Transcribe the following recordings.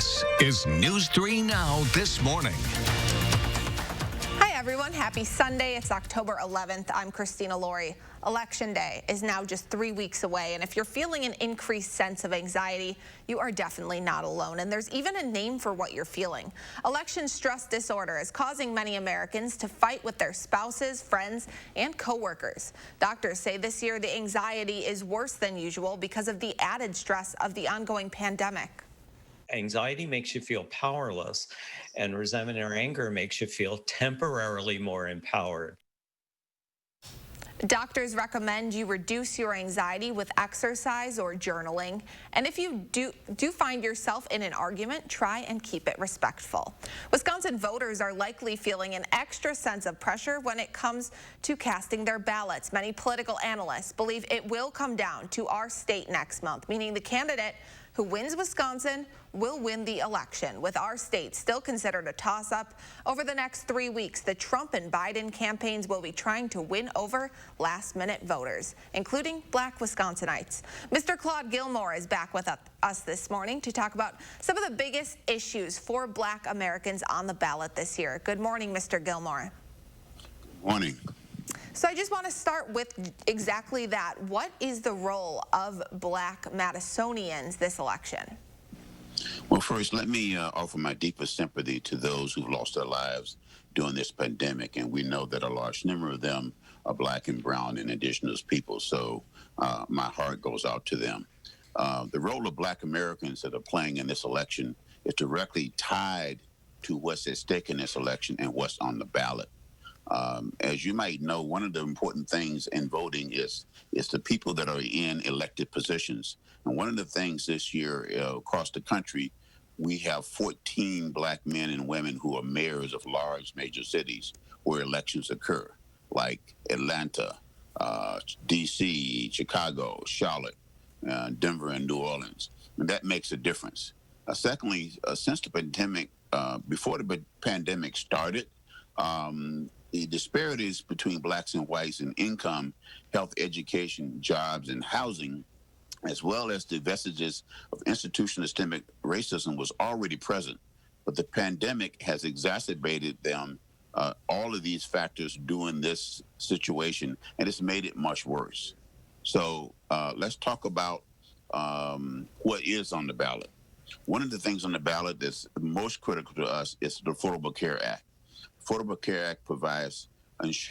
This is News 3 Now This Morning. Hi, everyone. Happy Sunday. It's October 11th. I'm Christina Laurie. Election Day is now just 3 weeks away, and if you're feeling an increased sense of anxiety, you are definitely not alone, and there's even a name for what you're feeling. Election stress disorder is causing many Americans to fight with their spouses, friends, and coworkers. Doctors say this year the anxiety is worse than usual because of the added stress of the ongoing pandemic. Anxiety makes you feel powerless, and resentment or anger makes you feel temporarily more empowered. Doctors recommend you reduce your anxiety with exercise or journaling. And if you do find yourself in an argument, try and keep it respectful. Wisconsin voters are likely feeling an extra sense of pressure when it comes to casting their ballots. Many political analysts believe it will come down to our state next month, meaning the candidate who wins Wisconsin will win the election, with our state still considered a toss-up. Over the next 3 weeks, the Trump and Biden campaigns will be trying to win over last-minute voters, including Black Wisconsinites. Mr. Claude Gilmore is back with us this morning to talk about some of the biggest issues for Black Americans on the ballot this year. Good morning, Mr. Gilmore. Good morning. So I just want to start with exactly that. What is the role of Black Madisonians this election? Well, first, let me offer my deepest sympathy to those who've lost their lives during this pandemic. And we know that a large number of them are Black and brown and indigenous people. So my heart goes out to them. The role of Black Americans that are playing in this election is directly tied to what's at stake in this election and what's on the ballot. As you might know, one of the important things in voting is the people that are in elected positions. And one of the things this year across the country, we have 14 Black men and women who are mayors of large major cities where elections occur, like Atlanta, D.C., Chicago, Charlotte, Denver, and New Orleans. And that makes a difference. Secondly, since the pandemic, before the pandemic started, the disparities between Blacks and whites in income, health, education, jobs, and housing, as well as the vestiges of institutional systemic racism, was already present. But the pandemic has exacerbated them, all of these factors during this situation, and it's made it much worse. So let's talk about what is on the ballot. One of the things on the ballot that's most critical to us is the Affordable Care Act. Affordable Care Act provides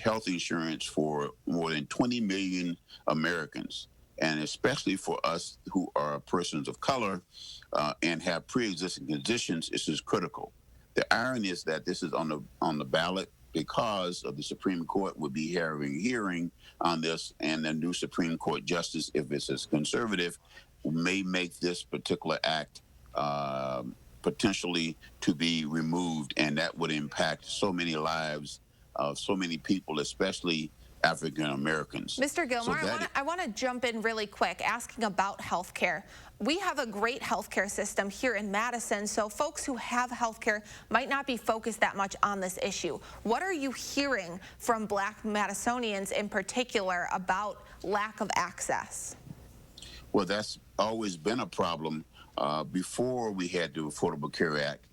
health insurance for more than 20 million Americans, and especially for us who are persons of color and have pre-existing conditions, this is critical. The irony is that this is on the ballot because of the Supreme Court will be having a hearing on this, and the new Supreme Court justice, if it's as conservative, may make this particular act potentially to be removed, and that would impact so many lives of so many people, especially African Americans. Mr. Gilmore, I want to jump in really quick asking about health care. We have a great health care system here in Madison, so folks who have health care might not be focused that much on this issue. What are you hearing from Black Madisonians in particular about lack of access? Well, that's always been a problem. Before we had the Affordable Care Act,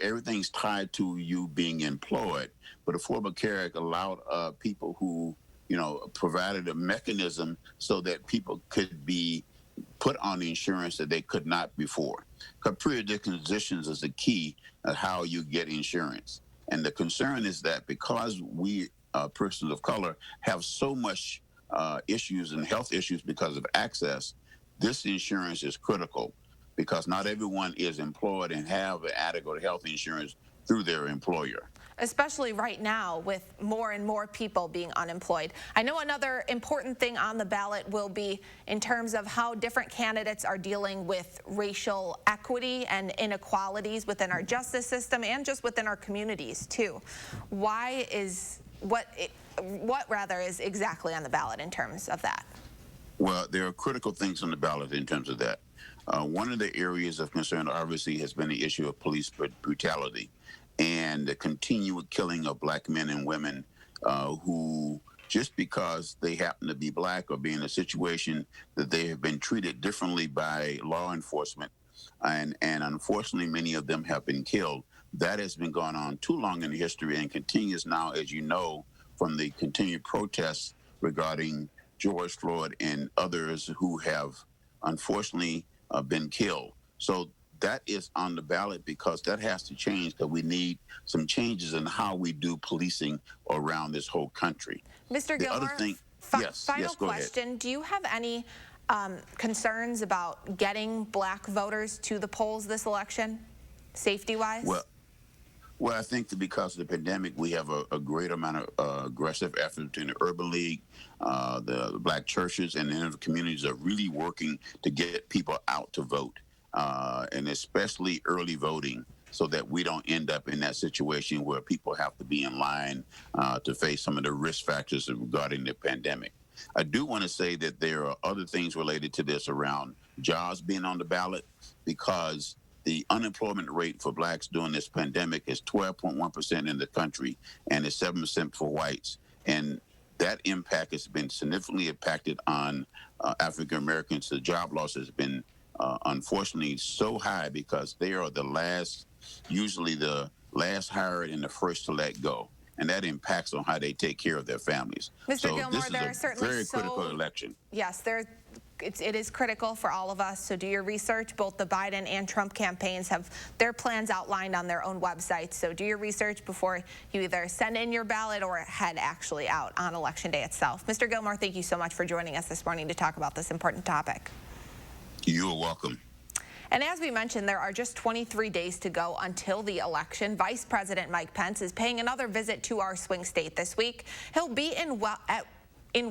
everything's tied to you being employed. But Affordable Care Act allowed people who, provided a mechanism so that people could be put on the insurance that they could not before. Because pre-existing conditions is the key of how you get insurance. And the concern is that because we, persons of color, have so much issues and health issues because of access, this insurance is critical because not everyone is employed and have adequate health insurance through their employer. Especially right now with more and more people being unemployed. I know another important thing on the ballot will be in terms of how different candidates are dealing with racial equity and inequalities within our justice system and just within our communities too. What is exactly on the ballot in terms of that? Well, there are critical things on the ballot in terms of that. One of the areas of concern, obviously, has been the issue of police brutality and the continued killing of Black men and women who, just because they happen to be Black or be in a situation that they have been treated differently by law enforcement, and unfortunately, many of them have been killed. That has been going on too long in history and continues now, as you know, from the continued protests regarding George Floyd and others who have unfortunately been killed. So that is on the ballot because that has to change, because we need some changes in how we do policing around this whole country. Mr. The other Gilmore, thing, final go ahead. question. Do you have any concerns about getting black voters to the polls this election, safety-wise? Well, I think that because of the pandemic, we have a great amount of aggressive effort between the Urban League, the black churches, and the communities are really working to get people out to vote, and especially early voting, so that we don't end up in that situation where people have to be in line to face some of the risk factors regarding the pandemic. I do want to say that there are other things related to this around jobs being on the ballot, because the unemployment rate for blacks during this pandemic is 12.1% in the country, and it's 7% for whites. And that impact has been significantly impacted on African Americans. The job loss has been unfortunately so high because they are usually the last hired and the first to let go. And that impacts on how they take care of their families. Mr. So Gilmore, this is there are a certainly very critical election. Yes, it is critical for all of us, so do your research. Both the Biden and Trump campaigns have their plans outlined on their own websites, so do your research before you either send in your ballot or head actually out on Election Day itself. Mr. Gilmore, thank you so much for joining us this morning to talk about this important topic. You're welcome. And as we mentioned, there are just 23 days to go until the election. Vice President Mike Pence is paying another visit to our swing state this week. He'll be in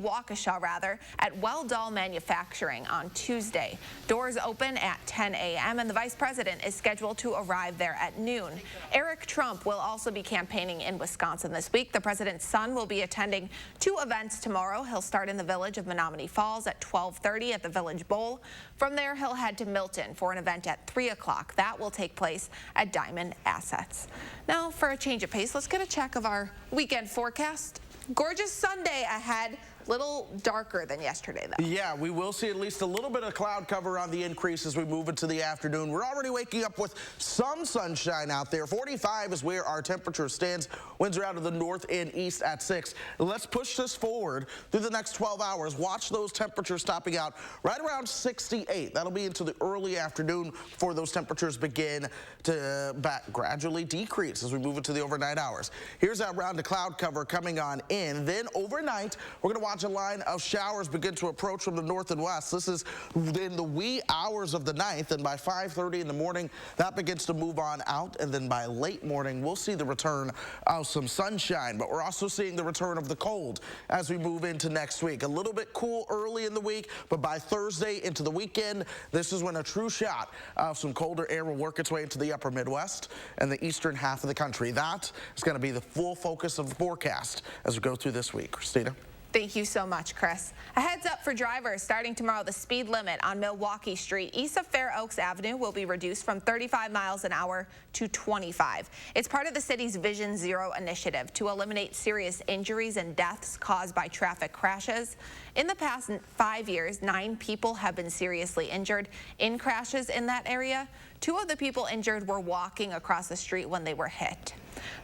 Waukesha, at Welldall Manufacturing on Tuesday. Doors open at 10 a.m. and the vice president is scheduled to arrive there at noon. Eric Trump will also be campaigning in Wisconsin this week. The president's son will be attending 2 events tomorrow. He'll start in the village of Menominee Falls at 12:30 at the Village Bowl. From there, he'll head to Milton for an event at 3 o'clock. That will take place at Diamond Assets. Now, for a change of pace, let's get a check of our weekend forecast. Gorgeous Sunday ahead. Little darker than yesterday, though. Yeah, we will see at least a little bit of cloud cover on the increase as we move into the afternoon. We're already waking up with some sunshine out there. 45 is where our temperature stands. Winds are out of the north and east at 6. Let's push this forward through the next 12 hours. Watch those temperatures topping out right around 68. That'll be into the early afternoon before those temperatures begin to gradually decrease as we move into the overnight hours. Here's that round of cloud cover coming on in. Then overnight, we're going to watch a line of showers begin to approach from the north and west. This is in the wee hours of the 9th, and by 5:30 in the morning, that begins to move on out, and then by late morning, we'll see the return of some sunshine, but we're also seeing the return of the cold as we move into next week. A little bit cool early in the week, but by Thursday into the weekend, this is when a true shot of some colder air will work its way into the upper Midwest and the eastern half of the country. That is going to be the full focus of the forecast as we go through this week. Christina? Thank you so much, Chris. A heads up for drivers. Starting tomorrow, the speed limit on Milwaukee Street east of Fair Oaks Avenue will be reduced from 35 miles an hour to 25. It's part of the city's Vision Zero initiative to eliminate serious injuries and deaths caused by traffic crashes. In the past 5 years, 9 people have been seriously injured in crashes in that area. 2 of the people injured were walking across the street when they were hit.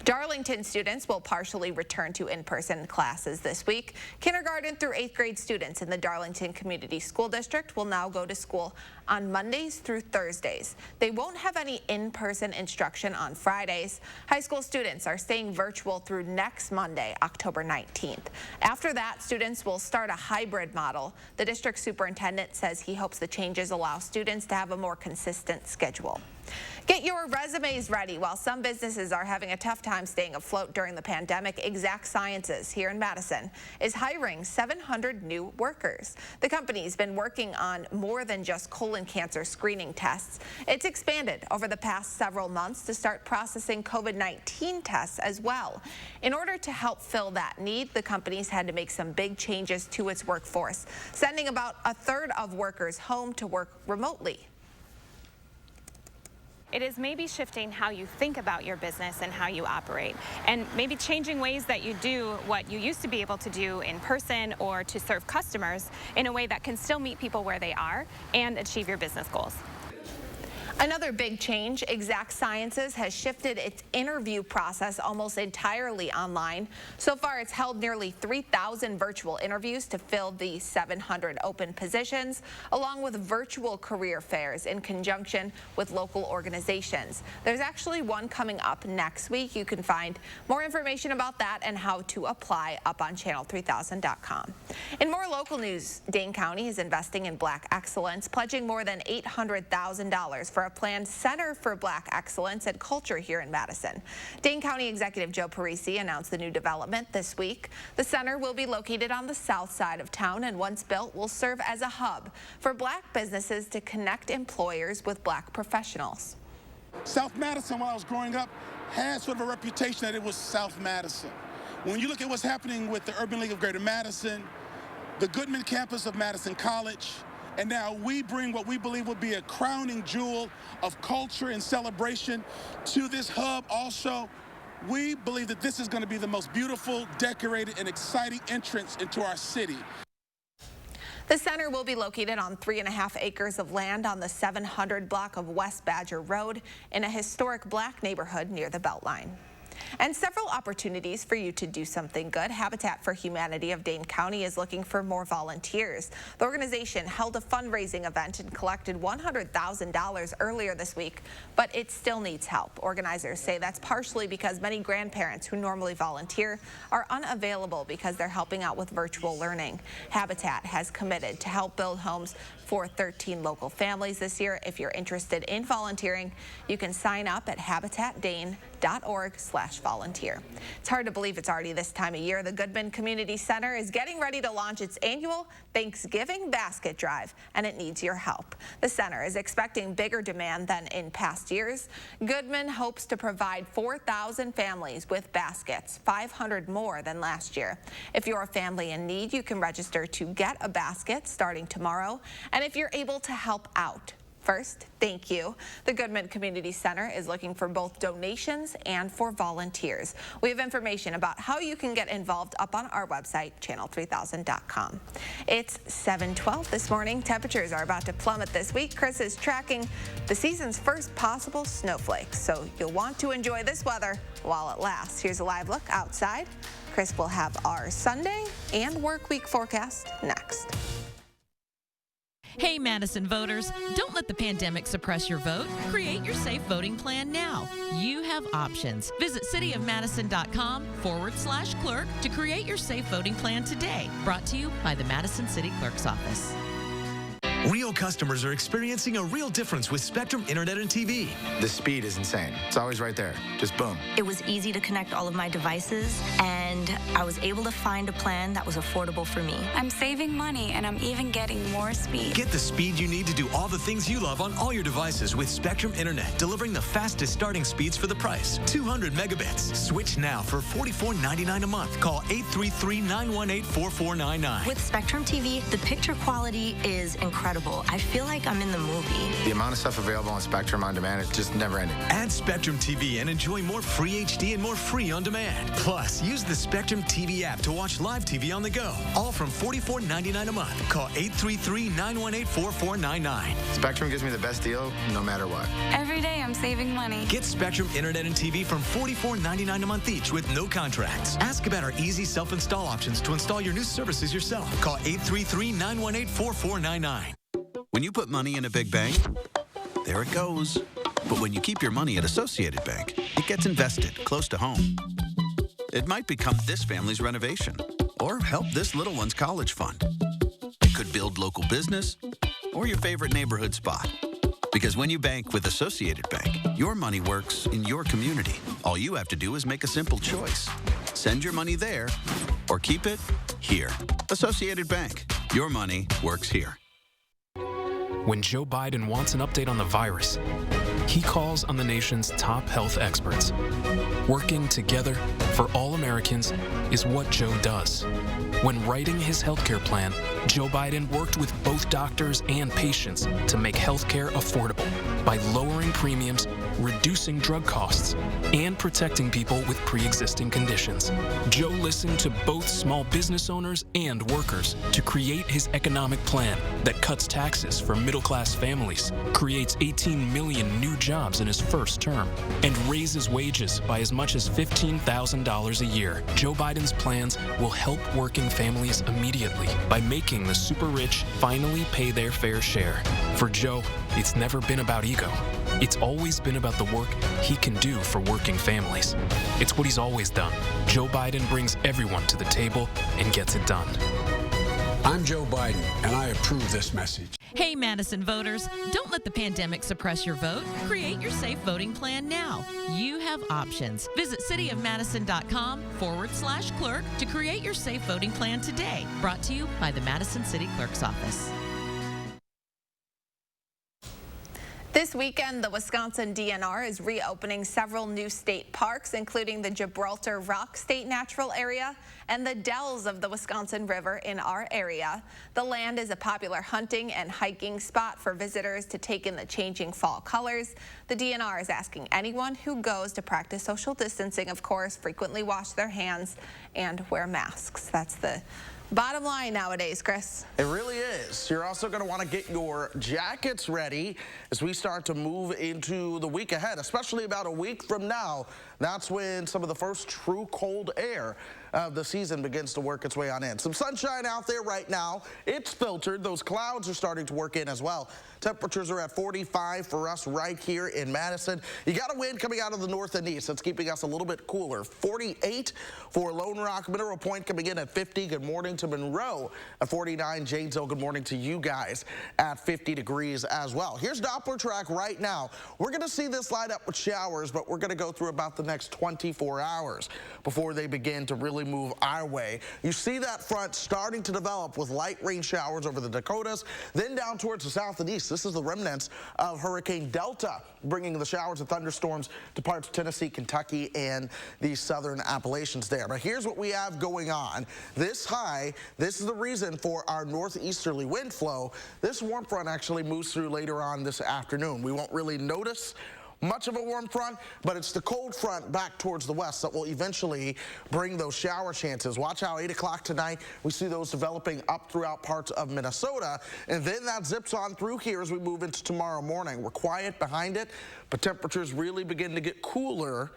Darlington students will partially return to in-person classes this week. Kindergarten through 8th grade students in the Darlington Community School District will now go to school on Mondays through Thursdays. They won't have any in-person instruction on Fridays. High school students are staying virtual through next Monday, October 19th. After that, students will start a hybrid model. The district superintendent says he hopes the changes allow students to have a more consistent schedule. Get your resumes ready. While some businesses are having a tough time staying afloat during the pandemic, Exact Sciences here in Madison is hiring 700 new workers. The company's been working on more than just colon cancer screening tests. It's expanded over the past several months to start processing COVID-19 tests as well. In order to help fill that need, the company's had to make some big changes to its workforce, sending about a third of workers home to work remotely. It is maybe shifting how you think about your business and how you operate, and maybe changing ways that you do what you used to be able to do in person or to serve customers in a way that can still meet people where they are and achieve your business goals. Another big change, Exact Sciences has shifted its interview process almost entirely online. So far, it's held nearly 3,000 virtual interviews to fill the 700 open positions, along with virtual career fairs in conjunction with local organizations. There's actually one coming up next week. You can find more information about that and how to apply up on channel3000.com. In more local news, Dane County is investing in Black excellence, pledging more than $800,000 for a planned Center for Black Excellence and Culture here in Madison. Dane County Executive Joe Parisi announced the new development this week. The center will be located on the south side of town and once built will serve as a hub for Black businesses to connect employers with Black professionals. South Madison, while I was growing up, had sort of a reputation that it was South Madison. When you look at what's happening with the Urban League of Greater Madison, the Goodman campus of Madison College, and now we bring what we believe will be a crowning jewel of culture and celebration to this hub also. We believe that this is going to be the most beautiful, decorated, and exciting entrance into our city. The center will be located on 3.5 acres of land on the 700 block of West Badger Road in a historic Black neighborhood near the Beltline. And several opportunities for you to do something good. Habitat for Humanity of Dane County is looking for more volunteers. The organization held a fundraising event and collected $100,000 earlier this week, but it still needs help. Organizers say that's partially because many grandparents who normally volunteer are unavailable because they're helping out with virtual learning. Habitat has committed to help build homes for 13 local families this year. If you're interested in volunteering, you can sign up at habitatdane.org/volunteer. It's hard to believe it's already this time of year. The Goodman Community Center is getting ready to launch its annual Thanksgiving basket drive, and it needs your help. The center is expecting bigger demand than in past years. Goodman hopes to provide 4,000 families with baskets, 500 more than last year. If you're a family in need, you can register to get a basket starting tomorrow. And if you're able to help out, first, thank you. The Goodman Community Center is looking for both donations and for volunteers. We have information about how you can get involved up on our website, channel3000.com. It's 7:12 this morning. Temperatures are about to plummet this week. Chris is tracking the season's first possible snowflakes, so you'll want to enjoy this weather while it lasts. Here's a live look outside. Chris will have our Sunday and work week forecast next. Hey, Madison voters, don't let the pandemic suppress your vote. Create your safe voting plan now. You have options. Visit cityofmadison.com/clerk to create your safe voting plan today. Brought to you by the Madison City Clerk's Office. Real customers are experiencing a real difference with Spectrum Internet and TV. The speed is insane. It's always right there. Just boom. It was easy to connect all of my devices, and I was able to find a plan that was affordable for me. I'm saving money, and I'm even getting more speed. Get the speed you need to do all the things you love on all your devices with Spectrum Internet, delivering the fastest starting speeds for the price. 200 megabits. Switch now for $44.99 a month. Call 833-918-4499. With Spectrum TV, the picture quality is incredible. I feel like I'm in the movie. The amount of stuff available on Spectrum On Demand is just never ending. Add Spectrum TV and enjoy more free HD and more free on demand. Plus, use the Spectrum TV app to watch live TV on the go. All from $44.99 a month. Call 833-918-4499. Spectrum gives me the best deal no matter what. Every day I'm saving money. Get Spectrum Internet and TV from $44.99 a month each with no contracts. Ask about our easy self-install options to install your new services yourself. Call 833-918-4499. When you put money in a big bank, there it goes. But when you keep your money at Associated Bank, it gets invested close to home. It might become this family's renovation or help this little one's college fund. It could build local business or your favorite neighborhood spot. Because when you bank with Associated Bank, your money works in your community. All you have to do is make a simple choice. Send your money there or keep it here. Associated Bank. Your money works here. When Joe Biden wants an update on the virus, he calls on the nation's top health experts. Working together for all Americans is what Joe does. When writing his healthcare plan, Joe Biden worked with both doctors and patients to make healthcare affordable by lowering premiums reducing drug costs, and protecting people with pre-existing conditions. Joe listened to both small business owners and workers to create his economic plan that cuts taxes for middle-class families, creates 18 million new jobs in his first term, and raises wages by as much as $15,000 a year. Joe Biden's plans will help working families immediately by making the super rich finally pay their fair share. For Joe, it's never been about ego. It's always been about the work he can do for working families. It's what he's always done. Joe Biden brings everyone to the table and gets it done. I'm Joe Biden, and I approve this message. Hey, Madison voters, don't let the pandemic suppress your vote. Create your safe voting plan now. You have options. Visit cityofmadison.com/clerk to create your safe voting plan today. Brought to you by the Madison City Clerk's Office. This weekend, the Wisconsin DNR is reopening several new state parks, including the Gibraltar Rock State Natural Area and the dells of the Wisconsin River in our area. The land is a popular hunting and hiking spot for visitors to take in the changing fall colors. The DNR is asking anyone who goes to practice social distancing, of course, frequently wash their hands and wear masks. That's the bottom line nowadays, Chris. It really is. You're also going to want to get your jackets ready as we start to move into the week ahead, especially about a week from now. That's when some of the first true cold air of the season begins to work its way on in. Some sunshine out there right now. It's filtered. Those clouds are starting to work in as well. Temperatures are at 45 for us right here in Madison. You got a wind coming out of the north and east. That's keeping us a little bit cooler. 48 for Lone Rock. Mineral Point coming in at 50. Good morning to Monroe at 49. Janesville, good morning to you guys at 50 degrees as well. Here's Doppler track right now. We're going to see this light up with showers, but we're going to go through about the next 24 hours before they begin to really move our way. You see that front starting to develop with light rain showers over the Dakotas, then down towards the south and east. This is the remnants of Hurricane Delta, bringing the showers and thunderstorms to parts of Tennessee, Kentucky, and the southern Appalachians there. But here's what we have going on. This high, this is the reason for our northeasterly wind flow. This warm front actually moves through later on this afternoon. We won't really notice much of a warm front, but it's the cold front back towards the west that will eventually bring those shower chances. Watch how 8 o'clock tonight, we see those developing up throughout parts of Minnesota, and then that zips on through here as we move into tomorrow morning. We're quiet behind it, but temperatures really begin to get cooler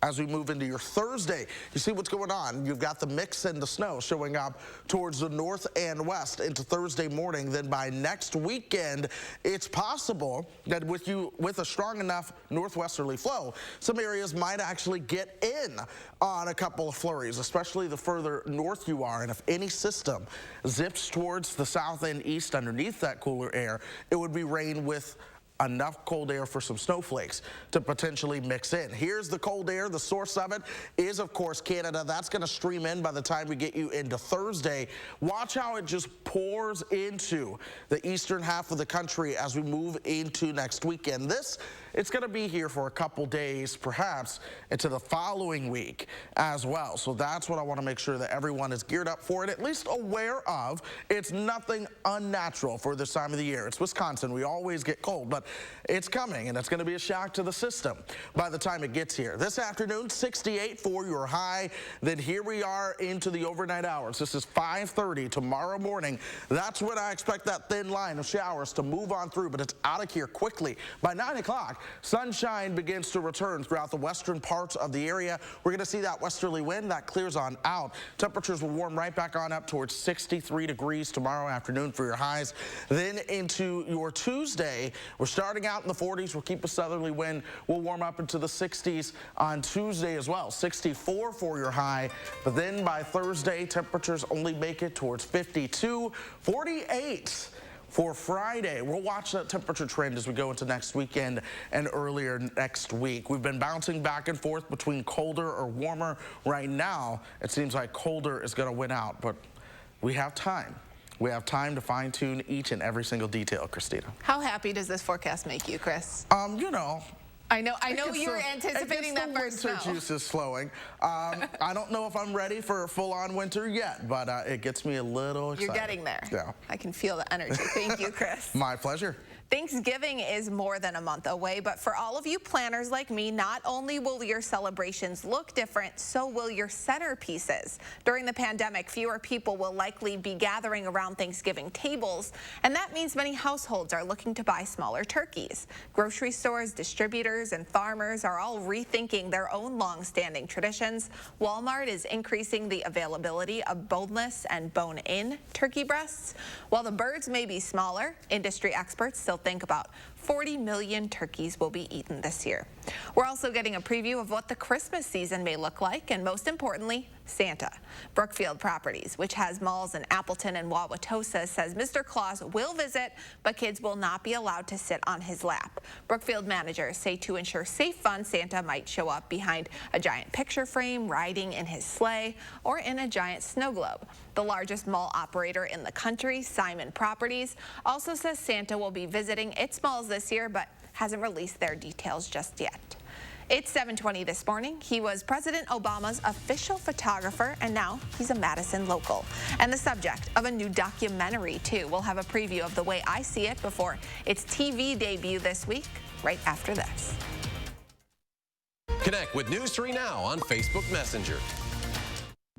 as we move into your Thursday. You see what's going on. You've got the mix and the snow showing up towards the north and west into Thursday morning. Then by next weekend, it's possible that with a strong enough northwesterly flow, some areas might actually get in on a couple of flurries, especially the further north you are. And if any system zips towards the south and east underneath that cooler air, it would be rain with enough cold air for some snowflakes to potentially mix in. Here's the cold air. The source of it is, of course, Canada. That's going to stream in by the time we get you into Thursday. Watch how it just pours into the eastern half of the country as we move into next weekend. It's going to be here for a couple days, perhaps into the following week as well. So that's what I want to make sure that everyone is geared up for and at least aware of. It's nothing unnatural for this time of the year. It's Wisconsin. We always get cold, but it's coming, and it's going to be a shock to the system by the time it gets here. This afternoon, 68 for your high. Then here we are into the overnight hours. This is 5:30 tomorrow morning. That's when I expect that thin line of showers to move on through, but it's out of here quickly. By 9 o'clock, sunshine begins to return throughout the western parts of the area. We're going to see that westerly wind that clears on out. Temperatures will warm right back on up towards 63 degrees tomorrow afternoon for your highs. Then into your Tuesday, we're starting out in the 40s. We'll keep a southerly wind. We'll warm up into the 60s on Tuesday as well. 64 for your high. But then by Thursday, temperatures only make it towards 52, 48. For Friday, we'll watch that temperature trend as we go into next weekend and earlier next week. We've been bouncing back and forth between colder or warmer. Right now, it seems like colder is going to win out, but we have time. We have time to fine-tune each and every single detail, Christina. How happy does this forecast make you, Chris? You know, I know you were anticipating that first snow. Winter juice is flowing. I don't know if I'm ready for a full-on winter yet, but it gets me a little excited. You're getting there. Yeah. I can feel the energy. Thank you, Chris. My pleasure. Thanksgiving is more than a month away, but for all of you planners like me, not only will your celebrations look different, so will your centerpieces. During the pandemic, fewer people will likely be gathering around Thanksgiving tables, and that means many households are looking to buy smaller turkeys. Grocery stores, distributors, and farmers are all rethinking their own long-standing traditions. Walmart is increasing the availability of boneless and bone-in turkey breasts. While the birds may be smaller, industry experts still think about 40 million turkeys will be eaten this year. We're also getting a preview of what the Christmas season may look like, and most importantly, Santa. Brookfield Properties, which has malls in Appleton and Wauwatosa, says Mr. Claus will visit, but kids will not be allowed to sit on his lap. Brookfield managers say to ensure safe fun, Santa might show up behind a giant picture frame, riding in his sleigh, or in a giant snow globe. The largest mall operator in the country, Simon Properties, also says Santa will be visiting its malls this year, but hasn't released their details just yet. It's 7:20 this morning. He was President Obama's official photographer, and now he's a Madison local. And the subject of a new documentary, too. We'll have a preview of The Way I See It before its TV debut this week, right after this. Connect with News 3 Now on Facebook Messenger.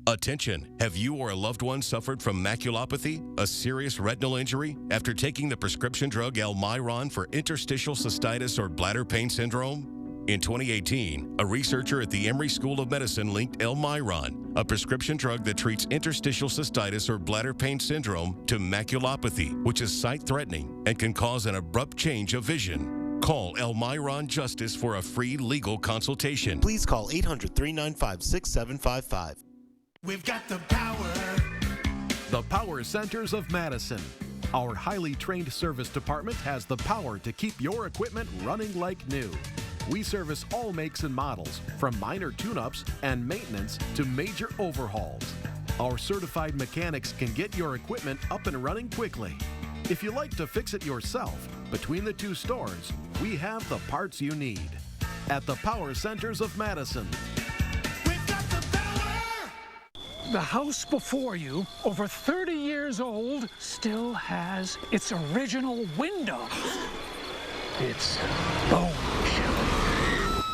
Attention, have you or a loved one suffered from maculopathy, a serious retinal injury, after taking the prescription drug Almiron for interstitial cystitis or bladder pain syndrome? In 2018, a researcher at the Emory School of Medicine linked Almiron, a prescription drug that treats interstitial cystitis or bladder pain syndrome, to maculopathy, which is sight-threatening and can cause an abrupt change of vision. Call Almiron Justice for a free legal consultation. Please call 800-395-6755. We've got the power. The Power Centers of Madison. Our highly trained service department has the power to keep your equipment running like new. We service all makes and models, from minor tune-ups and maintenance to major overhauls. Our certified mechanics can get your equipment up and running quickly. If you like to fix it yourself, between the two stores, we have the parts you need. At the Power Centers of Madison. The house before you, over 30 years old, still has its original window. It's bone chilling.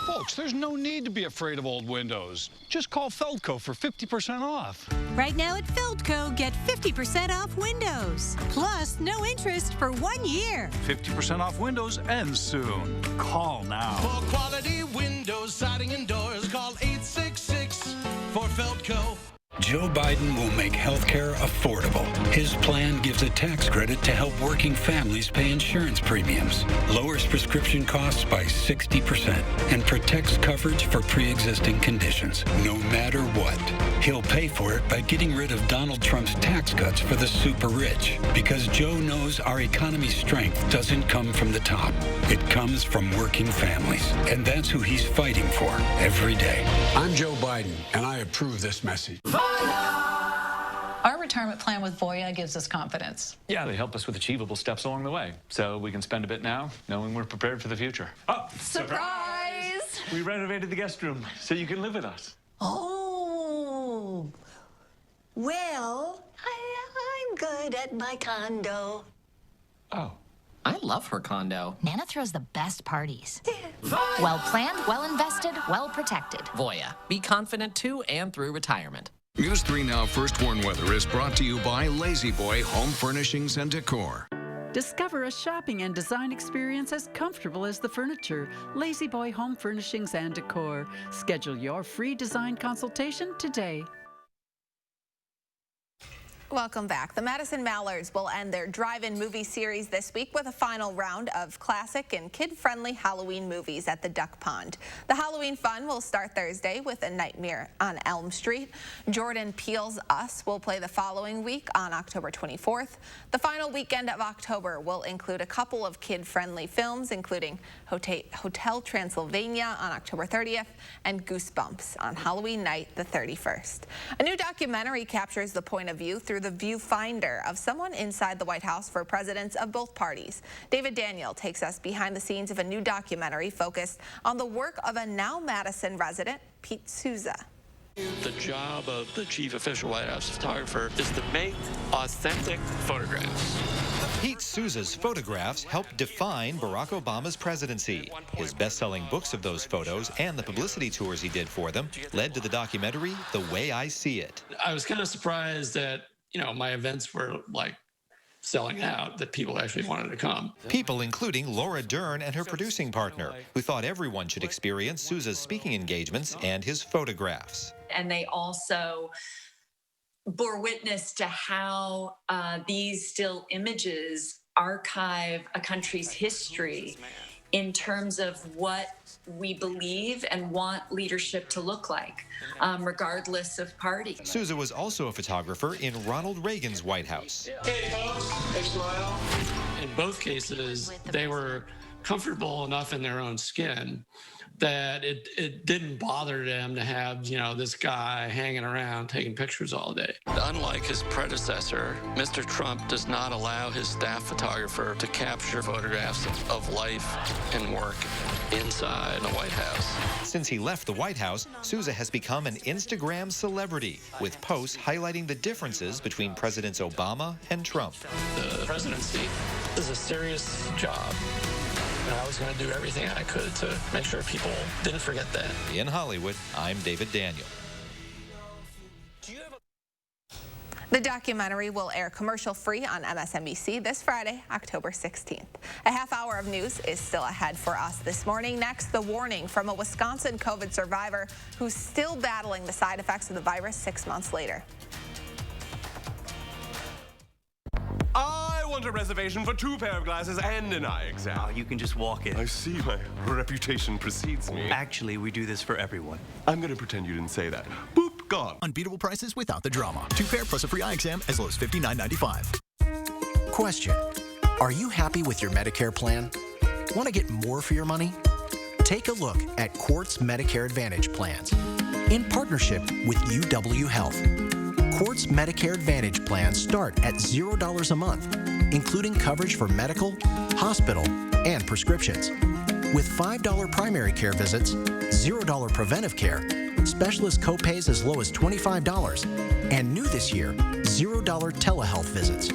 Folks, there's no need to be afraid of old windows. Just call Feldco for 50% off. Right now at Feldco, get 50% off windows. Plus, no interest for 1 year. 50% off windows ends soon. Call now. For quality windows, siding, and doors, call 866 for Feldco. Joe Biden will make health care affordable. His plan gives a tax credit to help working families pay insurance premiums, lowers prescription costs by 60%, and protects coverage for pre-existing conditions, no matter what. He'll pay for it by getting rid of Donald Trump's tax cuts for the super rich, because Joe knows our economy's strength doesn't come from the top. It comes from working families, and that's who he's fighting for every day. I'm Joe Biden, and I approve this message. Our retirement plan with Voya gives us confidence. Yeah, they help us with achievable steps along the way, so we can spend a bit now, knowing we're prepared for the future. Oh, Surprise! We renovated the guest room, so you can live with us. Oh, well, I'm good at my condo. Oh. I love her condo. Nana throws the best parties. Well planned, well invested, well protected. Voya. Be confident to and through retirement. News 3 Now First Warn Weather is brought to you by Lazy Boy Home Furnishings and Decor. Discover a shopping and design experience as comfortable as the furniture. Lazy Boy Home Furnishings and Decor. Schedule your free design consultation today. Welcome back. The Madison Mallards will end their drive-in movie series this week with a final round of classic and kid-friendly Halloween movies at the Duck Pond. The Halloween fun will start Thursday with A Nightmare on Elm Street. Jordan Peele's Us will play the following week on October 24th. The final weekend of October will include a couple of kid-friendly films, including Hotel Transylvania on October 30th and Goosebumps on Halloween night, the 31st. A new documentary captures the point of view through the viewfinder of someone inside the White House for presidents of both parties. David Daniel takes us behind the scenes of a new documentary focused on the work of a now Madison resident, Pete Souza. The job of the chief official White House photographer is to make authentic photographs. Pete Souza's photographs helped define Barack Obama's presidency. His best-selling books of those photos and the publicity tours he did for them led to the documentary The Way I See It. I was kind of surprised that, my events were like selling out, that people actually wanted to come. People including Laura Dern and her producing partner, who thought everyone should experience Souza's speaking engagements and his photographs. And they also bore witness to how these still images archive a country's history in terms of what we believe and want leadership to look like, regardless of party. Souza was also a photographer in Ronald Reagan's White House. Hey, folks. Hey, smile. In both cases, they were comfortable enough in their own skin that it didn't bother them to have, this guy hanging around taking pictures all day. Unlike his predecessor, Mr. Trump does not allow his staff photographer to capture photographs of life and work inside the White House. Since he left the White House, Souza has become an Instagram celebrity, with posts highlighting the differences between Presidents Obama and Trump. The presidency is a serious job. And I was going to do everything I could to make sure people didn't forget that. In Hollywood, I'm David Daniel. The documentary will air commercial-free on MSNBC this Friday, October 16th. A half hour of news is still ahead for us this morning. Next, the warning from a Wisconsin COVID survivor who's still battling the side effects of the virus 6 months later. I want a reservation for 2 pair of glasses and an eye exam. Oh, you can just walk in. I see, my reputation precedes me. Actually, we do this for everyone. I'm going to pretend you didn't say that. Boop, gone. Unbeatable prices without the drama. 2 pair plus a free eye exam as low as $59.95. Question: are you happy with your Medicare plan? Want to get more for your money? Take a look at Quartz Medicare Advantage plans in partnership with UW Health. Quartz Medicare Advantage plans start at $0 a month, including coverage for medical, hospital, and prescriptions. With $5 primary care visits, $0 preventive care, specialist copays as low as $25, and new this year, $0 telehealth visits,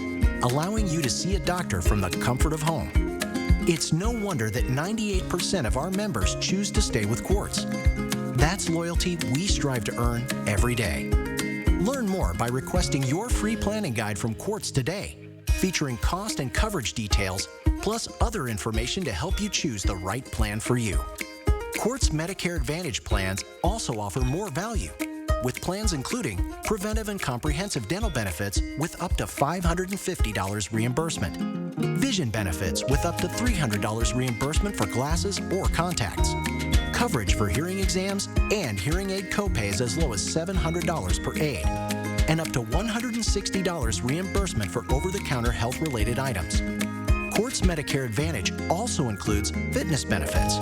allowing you to see a doctor from the comfort of home. It's no wonder that 98% of our members choose to stay with Quartz. That's loyalty we strive to earn every day. Learn more by requesting your free planning guide from Quartz today, featuring cost and coverage details, plus other information to help you choose the right plan for you. Quartz Medicare Advantage plans also offer more value, with plans including preventive and comprehensive dental benefits with up to $550 reimbursement, vision benefits with up to $300 reimbursement for glasses or contacts, coverage for hearing exams and hearing aid copays as low as $700 per aid, and up to $160 reimbursement for over-the-counter health-related items. Quartz Medicare Advantage also includes fitness benefits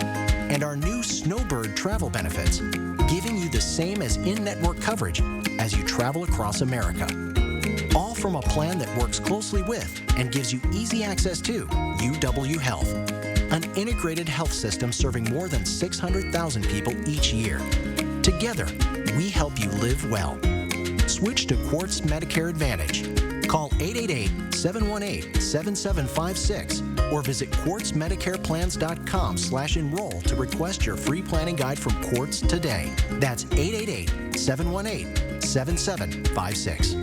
and our new Snowbird travel benefits, giving you the same as in-network coverage as you travel across America. All from a plan that works closely with and gives you easy access to UW Health, an integrated health system serving more than 600,000 people each year. Together, we help you live well. Switch to Quartz Medicare Advantage. Call 888-718-7756 or visit quartzmedicareplans.com/enroll to request your free planning guide from Quartz today. That's 888-718-7756.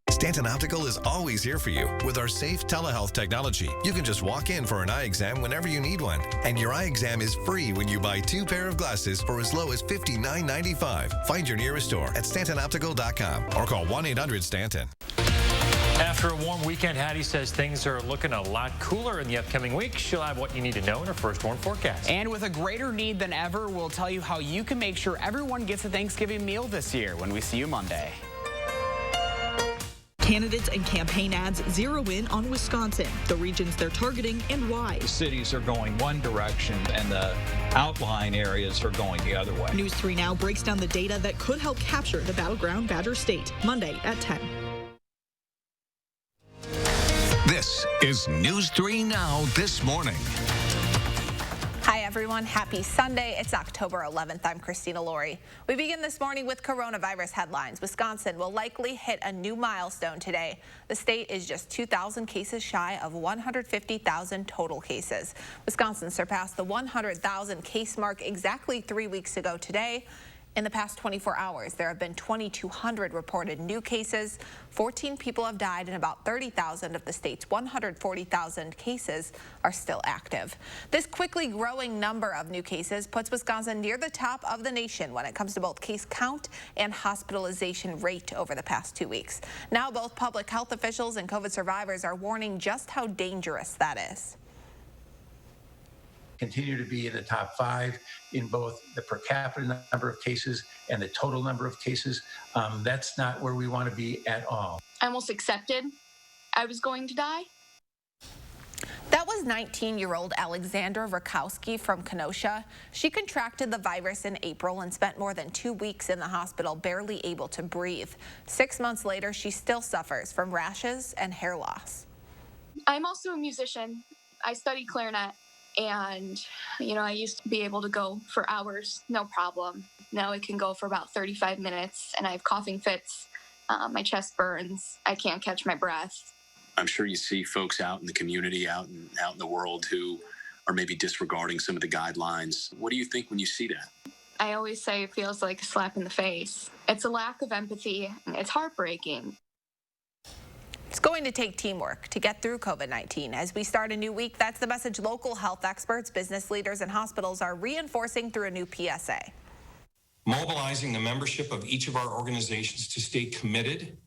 Stanton Optical is always here for you with our safe telehealth technology. You can just walk in for an eye exam whenever you need one, and your eye exam is free when you buy 2 pair of glasses for as low as $59.95. Find your nearest store at StantonOptical.com or call 1-800-STANTON. After a warm weekend, Hattie says things are looking a lot cooler in the upcoming week. She'll have what you need to know in her First Warn forecast. And with a greater need than ever, we'll tell you how you can make sure everyone gets a Thanksgiving meal this year when we see you Monday. Candidates and campaign ads zero in on Wisconsin, the regions they're targeting, and why. The cities are going one direction and the outlying areas are going the other way. News 3 Now breaks down the data that could help capture the battleground Badger State, Monday at 10. This is News 3 Now this morning. Hi, everyone. everyone. Happy Sunday. It's October 11th. I'm Christina Laurie. We begin this morning with coronavirus headlines. Wisconsin will likely hit a new milestone today. The state is just 2,000 cases shy of 150,000 total cases. Wisconsin surpassed the 100,000 case mark exactly 3 weeks ago today. In the past 24 hours, there have been 2,200 reported new cases. 14 people have died, and about 30,000 of the state's 140,000 cases are still active. This quickly growing number of new cases puts Wisconsin near the top of the nation when it comes to both case count and hospitalization rate over the past 2 weeks. Now, both public health officials and COVID survivors are warning just how dangerous that is. Continue to be in the top 5 in both the per capita number of cases and the total number of cases. That's not where we want to be at all. I almost accepted I was going to die. That was 19-year-old Alexandra Rakowski from Kenosha. She contracted the virus in April and spent more than 2 weeks in the hospital, barely able to breathe. 6 months later, she still suffers from rashes and hair loss. I'm also a musician. I study clarinet. And, I used to be able to go for hours, no problem. Now it can go for about 35 minutes, and I have coughing fits. My chest burns. I can't catch my breath. I'm sure you see folks out in the community, out in the world, who are maybe disregarding some of the guidelines. What do you think when you see that? I always say it feels like a slap in the face. It's a lack of empathy. It's heartbreaking. It's going to take teamwork to get through COVID-19. As we start a new week, that's the message local health experts, business leaders, and hospitals are reinforcing through a new PSA. Mobilizing the membership of each of our organizations to stay committed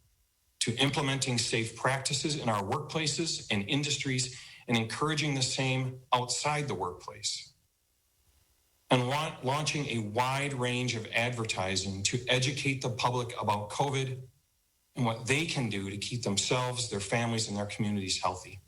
to implementing safe practices in our workplaces and industries and encouraging the same outside the workplace. And launching a wide range of advertising to educate the public about COVID and what they can do to keep themselves, their families, and their communities healthy.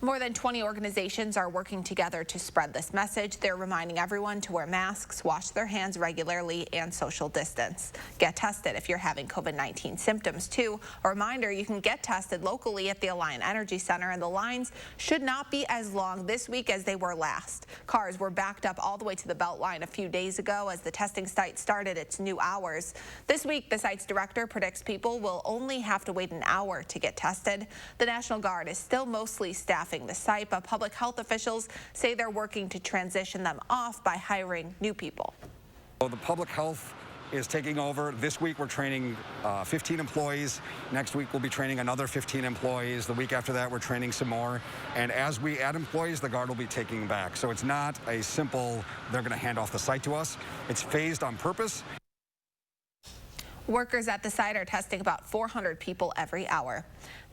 More than 20 organizations are working together to spread this message. They're reminding everyone to wear masks, wash their hands regularly, and social distance. Get tested if you're having COVID-19 symptoms, too. A reminder, you can get tested locally at the Alliant Energy Center, and the lines should not be as long this week as they were last. Cars were backed up all the way to the Beltline a few days ago as the testing site started its new hours. This week, the site's director predicts people will only have to wait an hour to get tested. The National Guard is still mostly staffing the site, but public health officials say they're working to transition them off by hiring new people. The public health is taking over. This week we're training 15 employees. Next week we'll be training another 15 employees. The week after that we're training some more. And as we add employees, the Guard will be taking back. So it's not a simple, they're going to hand off the site to us. It's phased on purpose. Workers at the site are testing about 400 people every hour.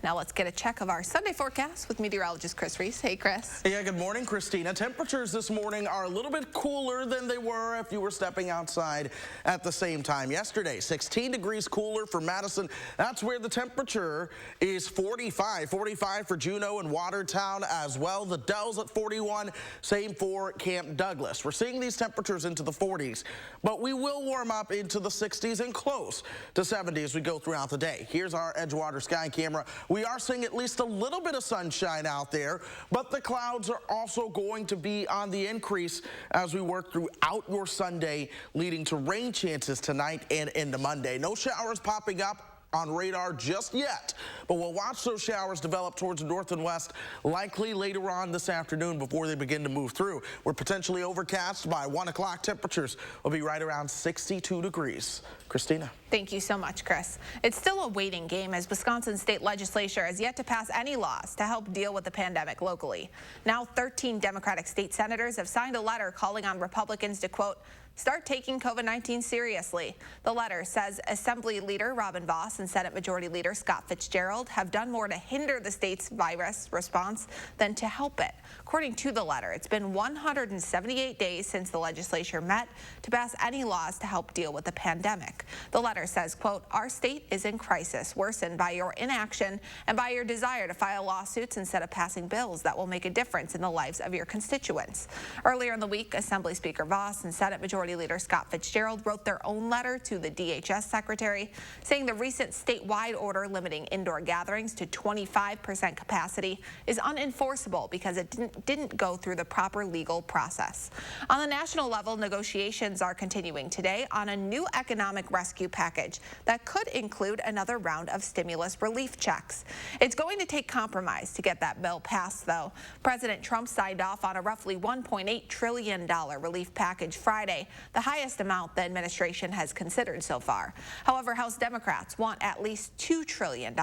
Now let's get a check of our Sunday forecast with meteorologist Chris Reese. Hey, Chris. Yeah, good morning, Christina. Temperatures this morning are a little bit cooler than they were if you were stepping outside at the same time yesterday. 16 degrees cooler for Madison. That's where the temperature is 45. 45 for Juneau and Watertown as well. The Dells at 41. Same for Camp Douglas. We're seeing these temperatures into the 40s, but we will warm up into the 60s and close to 70 as we go throughout the day. Here's our Edgewater sky camera. We are seeing at least a little bit of sunshine out there, but the clouds are also going to be on the increase as we work throughout your Sunday, leading to rain chances tonight and into Monday. No showers popping up on radar just yet, but we'll watch those showers develop towards the north and west, likely later on this afternoon before they begin to move through. We're potentially overcast by 1 o'clock. Temperatures will be right around 62 degrees. Christina. Thank you so much, Chris. It's still a waiting game as Wisconsin state legislature has yet to pass any laws to help deal with the pandemic locally. Now 13 Democratic state senators have signed a letter calling on Republicans to, quote, start taking COVID-19 seriously. The letter says Assembly Leader Robin Vos and Senate Majority Leader Scott Fitzgerald have done more to hinder the state's virus response than to help it. According to the letter, it's been 178 days since the legislature met to pass any laws to help deal with the pandemic. The letter says, quote, our state is in crisis, worsened by your inaction and by your desire to file lawsuits instead of passing bills that will make a difference in the lives of your constituents. Earlier in the week, Assembly Speaker Vos and Senate Majority Majority Leader Scott Fitzgerald wrote their own letter to the DHS secretary, saying the recent statewide order limiting indoor gatherings to 25% capacity is unenforceable because it didn't go through the proper legal process. On the national level, negotiations are continuing today on a new economic rescue package that could include another round of stimulus relief checks. It's going to take compromise to get that bill passed, though. President Trump signed off on a roughly $1.8 trillion relief package Friday, the highest amount the administration has considered so far. However, House Democrats want at least $2 trillion.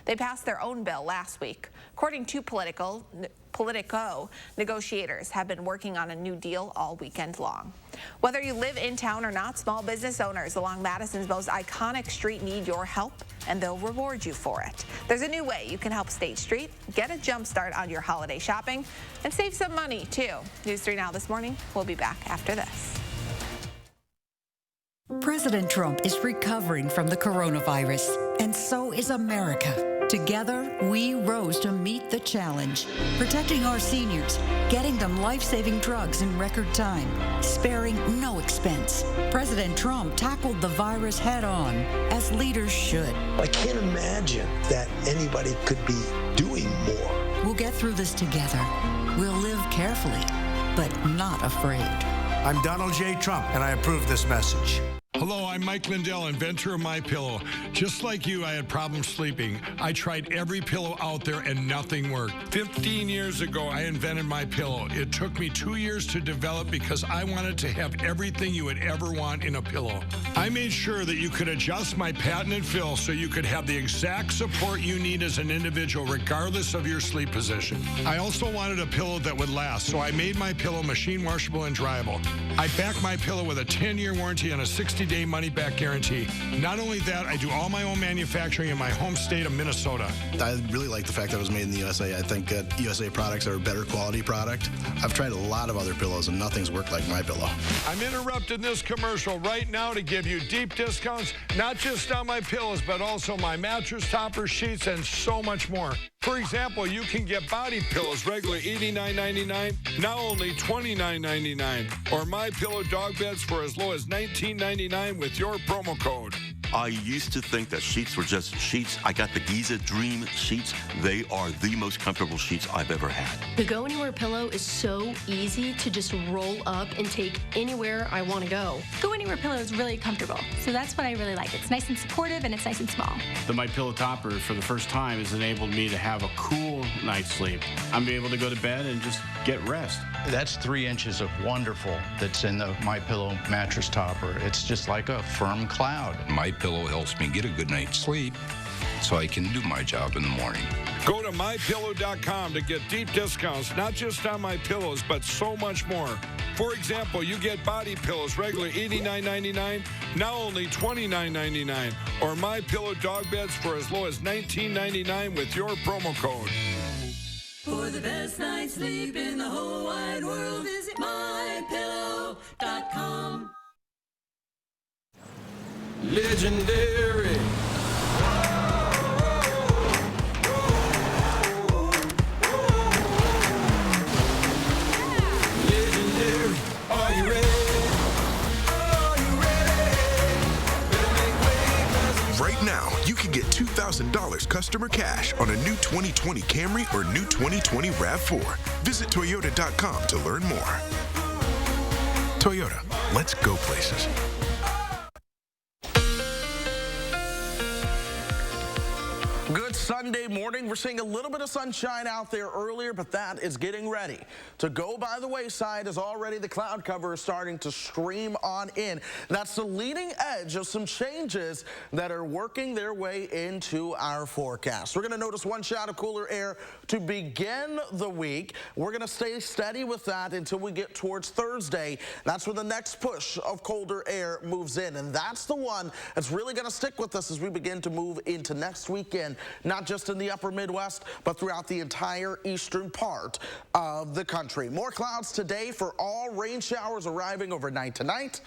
They passed their own bill last week. According to Politico, negotiators have been working on a new deal all weekend long. Whether you live in town or not, small business owners along Madison's most iconic street need your help, and they'll reward you for it. There's a new way you can help State Street get a jump start on your holiday shopping and save some money, too. News 3 Now this morning. We'll be back after this. President Trump is recovering from the coronavirus, and so is America. Together, we rose to meet the challenge, protecting our seniors, getting them life-saving drugs in record time, sparing no expense. President Trump tackled the virus head-on, as leaders should. I can't imagine that anybody could be doing more. We'll get through this together. We'll live carefully, but not afraid. I'm Donald J. Trump, and I approve this message. Hello, I'm Mike Lindell, inventor of MyPillow. Just like you, I had problems sleeping. I tried every pillow out there and nothing worked. 15 years ago, I invented MyPillow. It took me 2 years to develop because I wanted to have everything you would ever want in a pillow. I made sure that you could adjust my patented fill so you could have the exact support you need as an individual, regardless of your sleep position. I also wanted a pillow that would last, so I made MyPillow machine washable and dryable. I back MyPillow with a 10-year warranty and a 60-day money-back guarantee. Not only that, I do all my own manufacturing in my home state of Minnesota. I really like the fact that it was made in the USA. I think that USA products are a better quality product. I've tried a lot of other pillows, and nothing's worked like MyPillow. I'm interrupting this commercial right now to give you deep discounts, not just on my pillows, but also my mattress toppers, sheets, and so much more. For example, you can get body pillows regular $89.99, now only $29.99, or MyPillow dog beds for as low as $19.99 with your promo code. I used to think that sheets were just sheets. I got the Giza Dream sheets. They are the most comfortable sheets I've ever had. The Go Anywhere pillow is so easy to just roll up and take anywhere I want to go. Go Anywhere pillow is really comfortable, so that's what I really like. It's nice and supportive, and it's nice and small. The MyPillow topper, for the first time, has enabled me to have a cool night's sleep. I'm able to go to bed and just get rest. That's 3 inches of wonderful that's in the MyPillow mattress topper. It's just like a firm cloud. MyPillow helps me get a good night's sleep so I can do my job in the morning. Go to MyPillow.com to get deep discounts, not just on my pillows, but so much more. For example, you get body pillows regular $89.99, now only $29.99, or MyPillow dog beds for as low as $19.99 with your promo code. For the best night's sleep in the whole wide world, visit MyPillow.com. Legendary. Legendary. Are you ready? Right now, you can get $2,000 customer cash on a new 2020 Camry or new 2020 RAV4. Visit Toyota.com to learn more. Toyota, let's go places. Good Sunday morning. We're seeing a little bit of sunshine out there earlier, but that is getting ready to go by the wayside as already the cloud cover is starting to stream on in. That's the leading edge of some changes that are working their way into our forecast. We're going to notice one shot of cooler air to begin the week. We're going to stay steady with that until we get towards Thursday. That's when the next push of colder air moves in, and that's the one that's really going to stick with us as we begin to move into next weekend. Not just in the upper Midwest, but throughout the entire eastern part of the country. More clouds today for all rain showers arriving overnight tonight.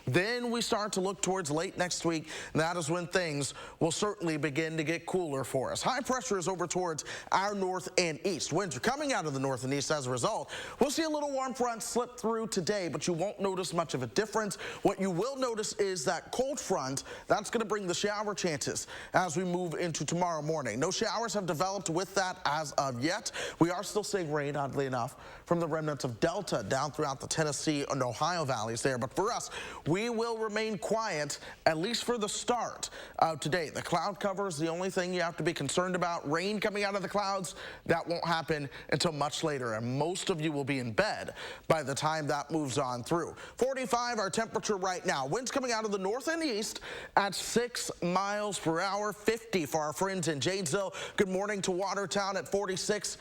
Then we start to look towards late next week, and that is when things will certainly begin to get cooler for us. High pressure is over towards our north and east. Winds are coming out of the north and east as a result. We'll see a little warm front slip through today, but you won't notice much of a difference. What you will notice is that cold front, that's going to bring the shower chances as we move into tomorrow morning. No showers have developed with that as of yet. We are still seeing rain, oddly enough, from the remnants of Delta down throughout the Tennessee and Ohio valleys there. But for us, we will remain quiet, at least for the start of today. The cloud cover is the only thing you have to be concerned about. Rain coming out of the clouds, that won't happen until much later, and most of you will be in bed by the time that moves on through. 45 our temperature right now. Winds coming out of the north and east at 6 miles per hour. 50 for our friends in Janesville. Good morning to Watertown at 46.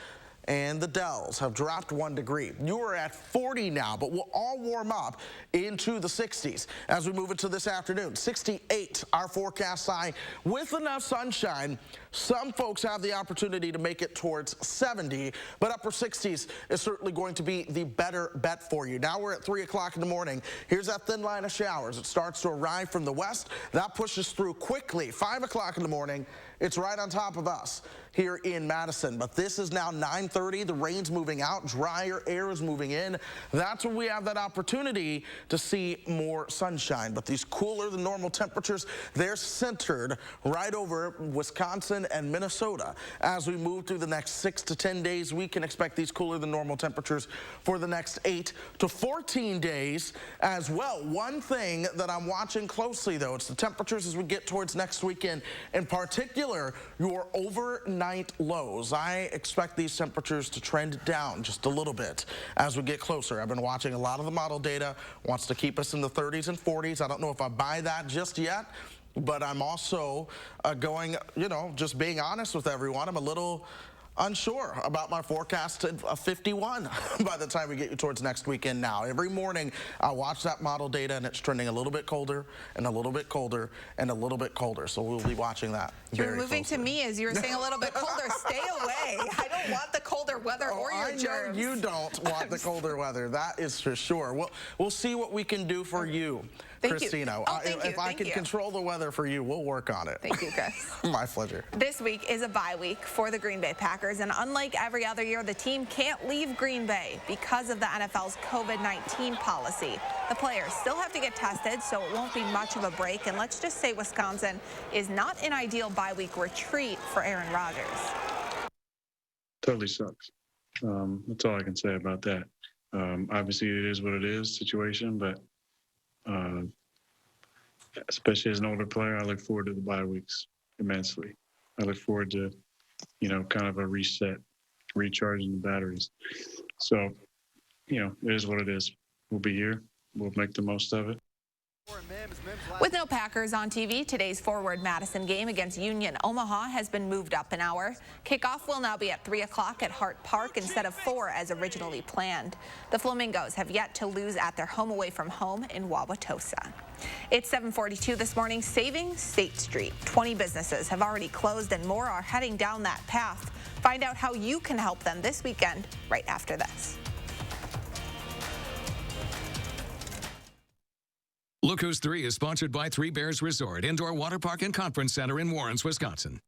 And the Dells have dropped 1 degree. You are at 40 now, but we'll all warm up into the 60s as we move into this afternoon. 68, our forecast high with enough sunshine. Some folks have the opportunity to make it towards 70, but upper 60s is certainly going to be the better bet for you. Now we're at 3 o'clock in the morning. Here's that thin line of showers. It starts to arrive from the west. That pushes through quickly. 5 o'clock in the morning. It's right on top of us here in Madison, but this is now 9:30. The rain's moving out, drier air is moving in. That's when we have that opportunity to see more sunshine. But these cooler than normal temperatures, they're centered right over Wisconsin and Minnesota. As we move through the next 6 to 10 days, we can expect these cooler than normal temperatures for the next 8 to 14 days as well. One thing that I'm watching closely, though, it's the temperatures as we get towards next weekend, in particular your overnight lows. I expect these temperatures to trend down just a little bit as we get closer. I've been watching a lot of the model data, wants to keep us in the 30s and 40s. I don't know if I buy that just yet, but I'm also going, just being honest with everyone, I'm a little unsure about my forecast of 51 by the time we get you towards next weekend now. Every morning I watch that model data and it's trending a little bit colder and a little bit colder and a little bit colder. So we'll be watching that. You're moving to me as you were saying a little bit colder. Stay away. I don't want the colder weather or your germs. I know you don't want the colder weather. That is for sure. We'll see what we can do for you. Christina, if I can control the weather for you, we'll work on it. Thank you, Chris. My pleasure. This week is a bye week for the Green Bay Packers, and unlike every other year, the team can't leave Green Bay because of the NFL's COVID-19 policy. The players still have to get tested, so it won't be much of a break, and let's just say Wisconsin is not an ideal bye week retreat for Aaron Rodgers. Totally sucks. That's all I can say about that. Obviously, it is what it is, situation, but especially as an older player, I look forward to the bye weeks immensely. I look forward to, kind of a reset, recharging the batteries. So, it is what it is. We'll be here. We'll make the most of it. With no Packers on TV, today's Forward Madison game against Union Omaha has been moved up an hour. Kickoff will now be at 3 o'clock at Hart Park instead of 4 as originally planned. The Flamingos have yet to lose at their home away from home in Wauwatosa. It's 7:42 this morning. Saving State Street. 20 businesses have already closed and more are heading down that path. Find out how you can help them this weekend right after this. Look Who's 3 is sponsored by Three Bears Resort, Indoor Water Park and Conference Center in Warrens, Wisconsin.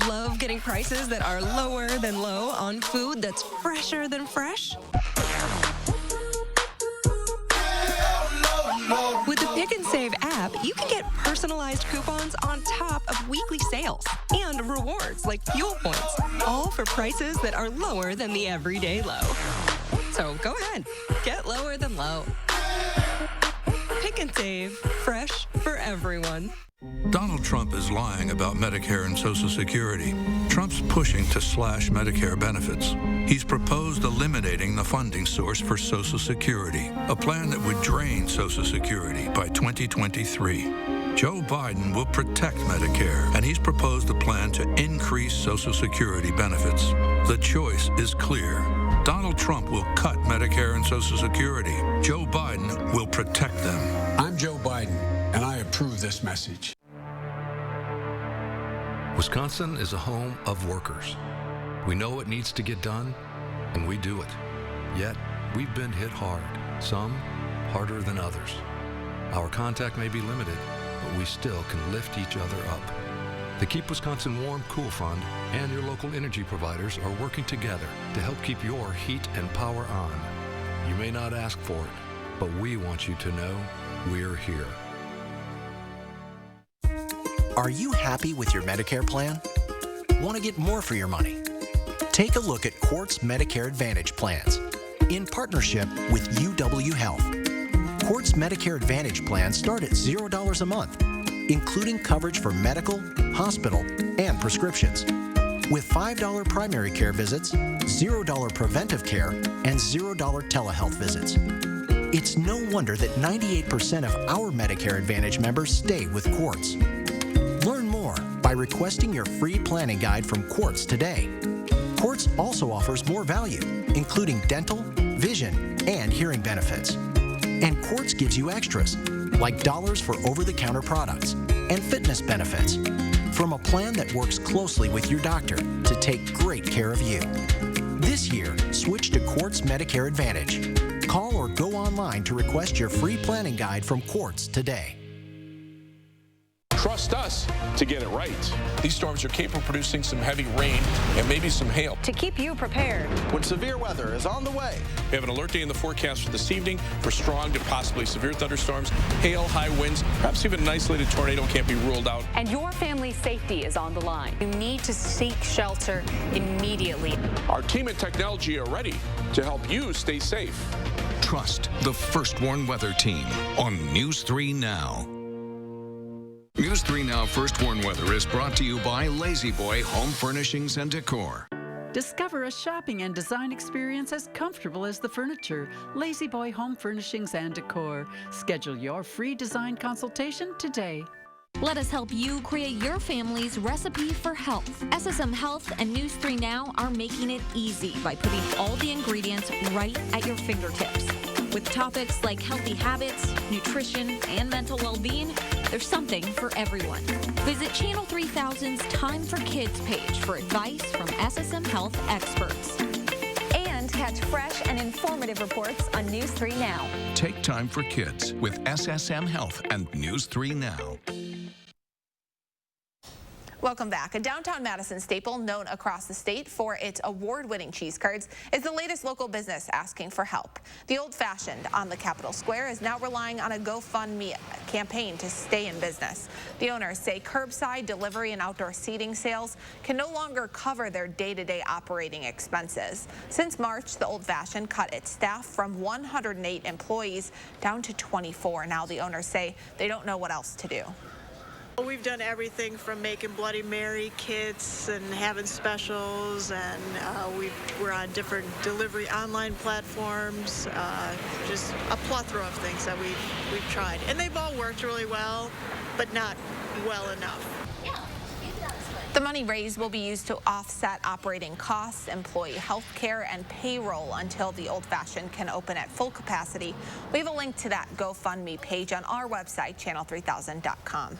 Love getting prices that are lower than low on food that's fresher than fresh? With the Pick and Save app, you can get personalized coupons on top of weekly sales and rewards like fuel points, all for prices that are lower than the everyday low. So go ahead, get lower than low. Pick and Save, fresh for everyone. Donald Trump is lying about Medicare and Social Security. Trump's pushing to slash Medicare benefits. He's proposed eliminating the funding source for Social Security, a plan that would drain Social Security by 2023. Joe Biden will protect Medicare, and he's proposed a plan to increase Social Security benefits. The choice is clear. Donald Trump will cut Medicare and Social Security. Joe Biden will protect them. I'm Joe Biden, and I approve this message. Wisconsin is a home of workers. We know what needs to get done, and we do it. Yet, we've been hit hard. some harder than others. Our contact may be limited, but we still can lift each other up. The Keep Wisconsin Warm Cool Fund and your local energy providers are working together to help keep your heat and power on. You may not ask for it, but we want you to know we're here. Are you happy with your Medicare plan? Want to get more for your money? Take a look at Quartz Medicare Advantage plans in partnership with UW Health. Quartz Medicare Advantage plans start at $0 a month, including coverage for medical, hospital, and prescriptions, with $5 primary care visits, $0 preventive care, and $0 telehealth visits. It's no wonder that 98% of our Medicare Advantage members stay with Quartz. Learn more by requesting your free planning guide from Quartz today. Quartz also offers more value, including dental, vision, and hearing benefits. And Quartz gives you extras, like dollars for over-the-counter products and fitness benefits, from a plan that works closely with your doctor to take great care of you. This year, switch to Quartz Medicare Advantage. Call or go online to request your free planning guide from Quartz today. Trust us to get it right. These storms are capable of producing some heavy rain and maybe some hail. To keep you prepared when severe weather is on the way. We have an alert day in the forecast for this evening for strong to possibly severe thunderstorms, hail, high winds, perhaps even an isolated tornado can't be ruled out. And your family's safety is on the line. You need to seek shelter immediately. Our team and technology are ready to help you stay safe. Trust the First Warn Weather Team on News 3 Now. News 3 Now First Warn Weather is brought to you by Lazy Boy Home Furnishings and Decor. Discover a shopping and design experience as comfortable as the furniture. Lazy Boy Home Furnishings and Decor. Schedule your free design consultation today. Let us help you create your family's recipe for health. SSM Health and News 3 Now are making it easy by putting all the ingredients right at your fingertips. With topics like healthy habits, nutrition, and mental well-being, there's something for everyone. Visit Channel 3000's Time for Kids page for advice from SSM Health experts. And catch fresh and informative reports on News 3 Now. Take time for kids with SSM Health and News 3 Now. Welcome back. A downtown Madison staple known across the state for its award-winning cheese curds is the latest local business asking for help. The Old Fashioned on the Capitol Square is now relying on a GoFundMe campaign to stay in business. The owners say curbside delivery and outdoor seating sales can no longer cover their day-to-day operating expenses. Since March, the Old Fashioned cut its staff from 108 employees down to 24. Now the owners say they don't know what else to do. We've done everything from making Bloody Mary kits and having specials, and we're on different delivery online platforms, just a plethora of things that we've tried. And they've all worked really well, but not well enough. The money raised will be used to offset operating costs, employee health care, and payroll until the Old Fashioned can open at full capacity. We have a link to that GoFundMe page on our website, channel3000.com.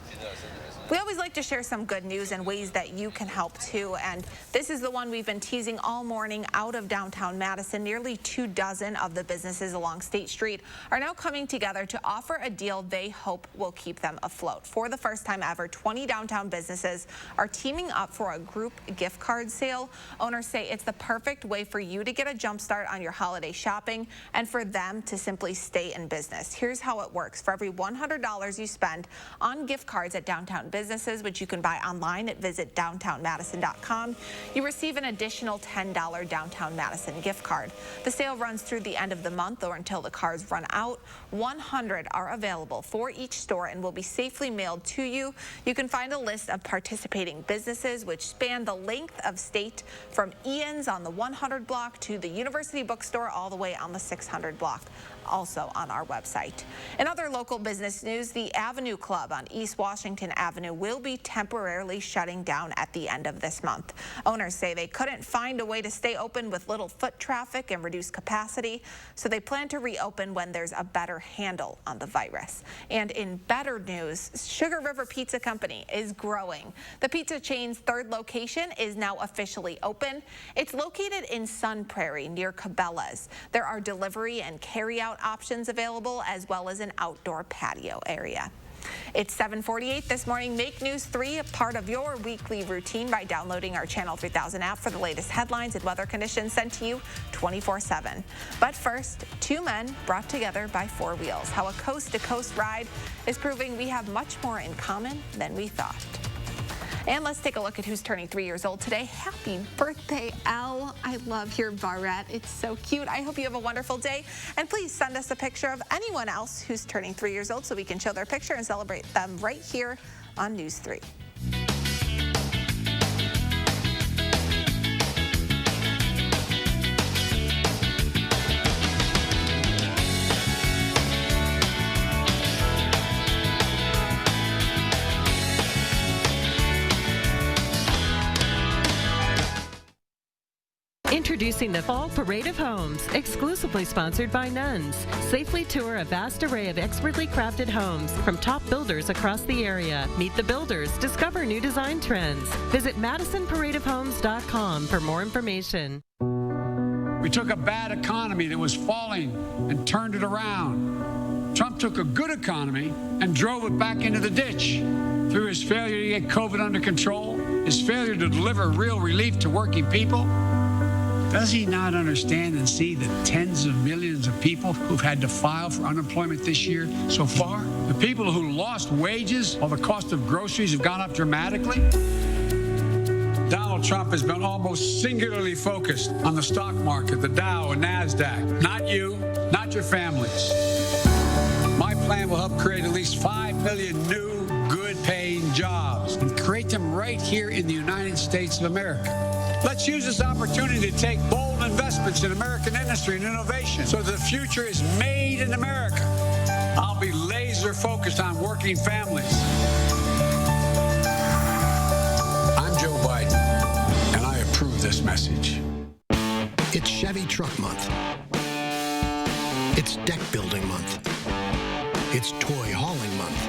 We always like to share some good news and ways that you can help too, and this is the one we've been teasing all morning out of downtown Madison. Nearly 24 of the businesses along State Street are now coming together to offer a deal they hope will keep them afloat. For the first time ever, 20 downtown businesses are teaming up for a group gift card sale. Owners say it's the perfect way for you to get a jump start on your holiday shopping and for them to simply stay in business. Here's how it works. For every $100 you spend on gift cards at downtown businesses, which you can buy online at visitdowntownmadison.com, you receive an additional $10 Downtown Madison gift card. The sale runs through the end of the month or until the cards run out. 100 are available for each store and will be safely mailed to you. You can find a list of participating businesses which span the length of state, from Ian's on the 100 block to the University Bookstore all the way on the 600 block. Also on our website. In other local business news, the Avenue Club on East Washington Avenue will be temporarily shutting down at the end of this month. Owners say they couldn't find a way to stay open with little foot traffic and reduce capacity, so they plan to reopen when there's a better handle on the virus. And in better news, Sugar River Pizza Company is growing. The pizza chain's third location is now officially open. It's located in Sun Prairie near Cabela's. There are delivery and carry-out takeout options available, as well as an outdoor patio area. It's 7:48 this morning. Make News 3 a part of your weekly routine by downloading our Channel 3000 app for the latest headlines and weather conditions sent to you 24/7. But first, two men brought together by four wheels. How a coast-to-coast ride is proving we have much more in common than we thought. And let's take a look at who's turning 3 years old today. Happy birthday, Elle. I love your barrette. It's so cute. I hope you have a wonderful day. And please send us a picture of anyone else who's turning 3 years old so we can show their picture and celebrate them right here on News 3. Introducing the Fall Parade of Homes, exclusively sponsored by Nuns. Safely tour a vast array of expertly crafted homes from top builders across the area. Meet the builders, discover new design trends. Visit MadisonParadeOfHomes.com for more information. We took a bad economy that was falling and turned it around. Trump took a good economy and drove it back into the ditch. Through his failure to get COVID under control, his failure to deliver real relief to working people. Does he not understand and see the tens of millions of people who've had to file for unemployment this year so far? The people who lost wages while the cost of groceries have gone up dramatically? Donald Trump has been almost singularly focused on the stock market, the Dow and NASDAQ. Not you, not your families. My plan will help create at least 5 million new, good-paying jobs and create them right here in the United States of America. Let's use this opportunity to take bold investments in American industry and innovation so that the future is made in America. I'll be laser focused on working families. I'm Joe Biden, and I approve this message. It's Chevy Truck Month. It's Deck Building Month. It's Toy Hauling Month.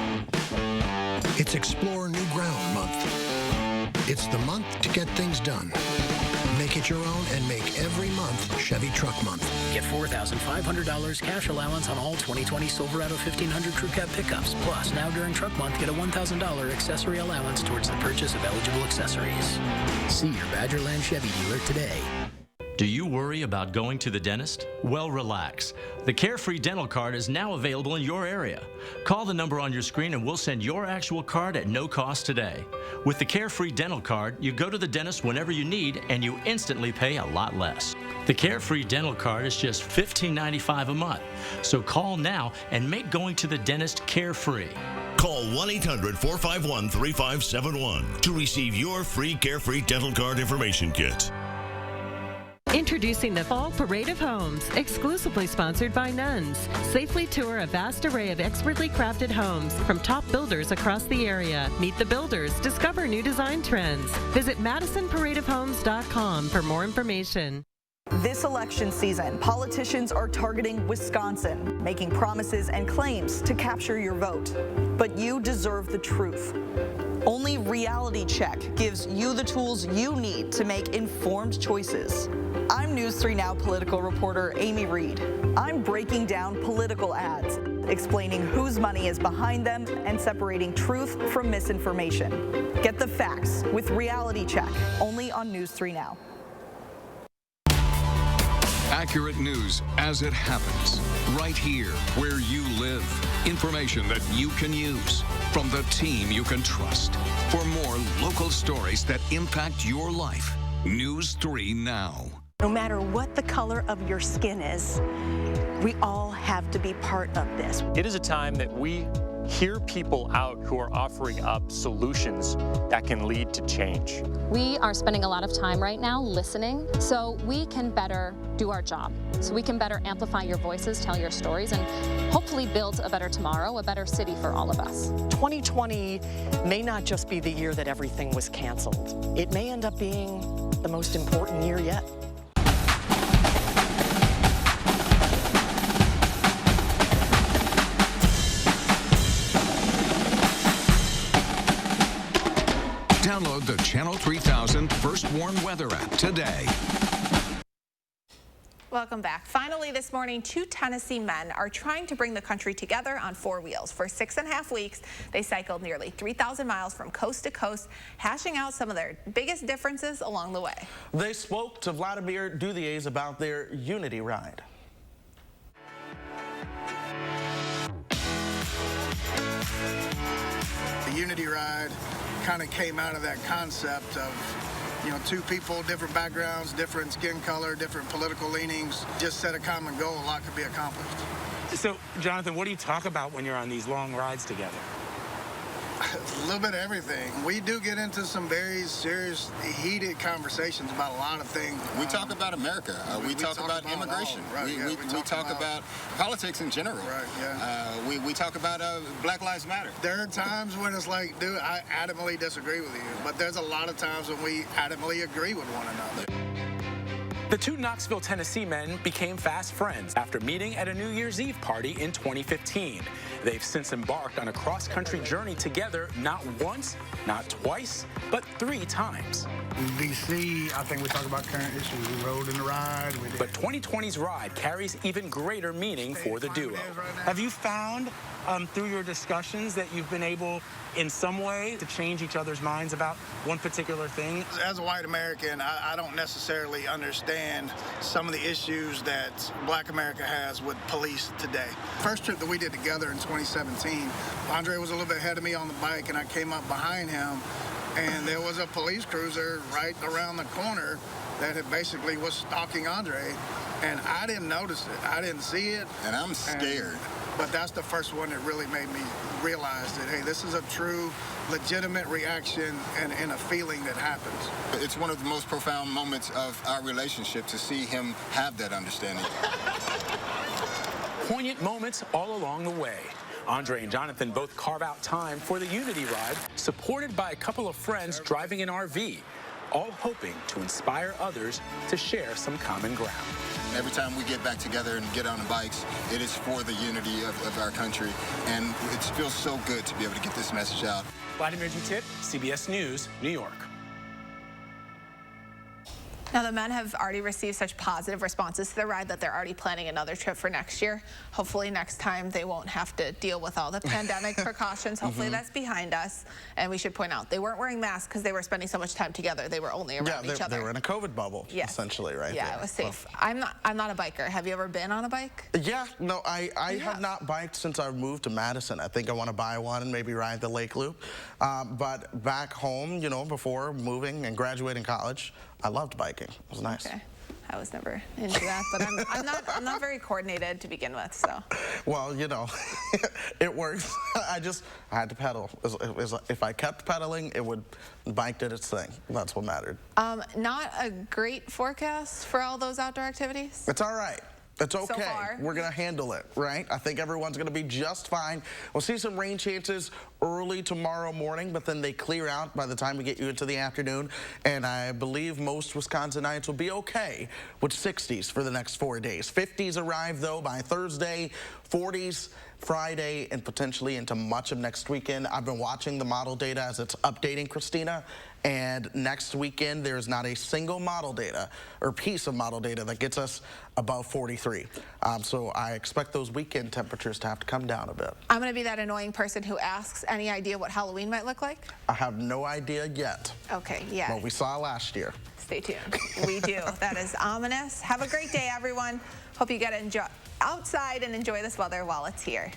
It's Explore New Ground Month. It's the month to get things done. Make it your own and make every month Chevy Truck Month. Get $4,500 cash allowance on all 2020 Silverado 1500 Crew Cab pickups. Plus, now during Truck Month, get a $1,000 accessory allowance towards the purchase of eligible accessories. See your Badgerland Chevy dealer today. Do you worry about going to the dentist? Well, relax. The Carefree Dental Card is now available in your area. Call the number on your screen and we'll send your actual card at no cost today. With the Carefree Dental Card, you go to the dentist whenever you need and you instantly pay a lot less. The Carefree Dental Card is just $15.95 a month. So call now and make going to the dentist carefree. Call 1-800-451-3571 to receive your free Carefree Dental Card information kit. Introducing the Fall Parade of Homes, exclusively sponsored by Nuns. Safely tour a vast array of expertly crafted homes from top builders across the area. Meet the builders, discover new design trends. Visit MadisonParadeOfHomes.com for more information. This election season, politicians are targeting Wisconsin, making promises and claims to capture your vote. But you deserve the truth. Only Reality Check gives you the tools you need to make informed choices. I'm News 3 Now political reporter Amy Reed. I'm breaking down political ads, explaining whose money is behind them and separating truth from misinformation. Get the facts with Reality Check, only on News 3 Now. Accurate news as it happens, right here where you live. Information that you can use from the team you can trust. For more local stories that impact your life, News 3 Now. No matter what the color of your skin is, we all have to be part of this. It is a time that we hear people out who are offering up solutions that can lead to change. We are spending a lot of time right now listening so we can better do our job. So we can better amplify your voices, tell your stories, and hopefully build a better tomorrow, a better city for all of us. 2020 may not just be the year that everything was canceled. It may end up being the most important year yet. Download the Channel 3000 First Warn Weather app today. Welcome back. Finally this morning, 2 Tennessee men are trying to bring the country together on 4 wheels. For 6.5 weeks, they cycled nearly 3,000 miles from coast to coast, hashing out some of their biggest differences along the way. They spoke to Vladimir Duthiers about their Unity ride. The Unity ride kind of came out of that concept of, you know, 2 people, different backgrounds, different skin color, different political leanings. Just set a common goal, a lot could be accomplished. So, Jonathan, what do you talk about when you're on these long rides together? A little bit of everything. We do get into some very serious, heated conversations about a lot of things. We talk about America. We talk about immigration. We talk about politics in general. Right, yeah. We talk about Black Lives Matter. There are times when it's like, dude, I adamantly disagree with you. But there's a lot of times when we adamantly agree with one another. The 2 Knoxville, Tennessee men became fast friends after meeting at a New Year's Eve party in 2015. They've since embarked on a cross-country journey together, not once, not twice, but 3 times. In D.C., I think we talk about current issues. We rode in the ride. But 2020's ride carries even greater meaning for the duo. Have you found through your discussions that you've been able in some way to change each other's minds about one particular thing? As a white American, I don't necessarily understand some of the issues that Black America has with police today. First trip that we did together in 2017, Andre was a little bit ahead of me on the bike, and I came up behind him, and there was a police cruiser right around the corner that had basically was stalking Andre, and I didn't notice it. I didn't see it. And I'm scared. But that's the first one that really made me realize that, hey, this is a true, legitimate reaction and a feeling that happens. It's one of the most profound moments of our relationship to see him have that understanding. Poignant moments all along the way. Andre and Jonathan both carve out time for the Unity ride, supported by a couple of friends driving an RV, all hoping to inspire others to share some common ground. Every time we get back together and get on the bikes, it is for the unity of our country, and it feels so good to be able to get this message out. Vladimir Duthiers, CBS News, New York. Now, the men have already received such positive responses to the ride that they're already planning another trip for next year. Hopefully next time they won't have to deal with all the pandemic precautions. Hopefully that's behind us. And we should point out, they weren't wearing masks because they were spending so much time together. They were only around each other. They were in a COVID bubble, essentially, right? Yeah, it was safe. I'm not a biker. Have you ever been on a bike? Yeah, no, I have not biked since I moved to Madison. I think I want to buy one and maybe ride the Lake Loop. But back home, you know, before moving and graduating college, I loved biking. It was nice. Okay. I was never into that, but I'm not very coordinated to begin with, so. Well, you know, it works. I had to pedal. If I kept pedaling, bike did its thing. That's what mattered. Not a great forecast for all those outdoor activities? It's all right. It's okay. So far. We're going to handle it, right? I think everyone's going to be just fine. We'll see some rain chances early tomorrow morning, but then they clear out by the time we get you into the afternoon. And I believe most Wisconsinites will be okay with 60s for the next 4 days. 50s arrive, though, by Thursday, 40s Friday, and potentially into much of next weekend. I've been watching the model data as it's updating, Christina, and next weekend there's not a single model data or piece of model data that gets us above 43. So I expect those weekend temperatures to have to come down a bit. I'm going to be that annoying person who asks any idea what Halloween might look like? I have no idea yet. Okay, yeah. What we saw last year. Stay tuned. We do. That is ominous. Have a great day, everyone. Hope you get outside and enjoy this weather while it's here.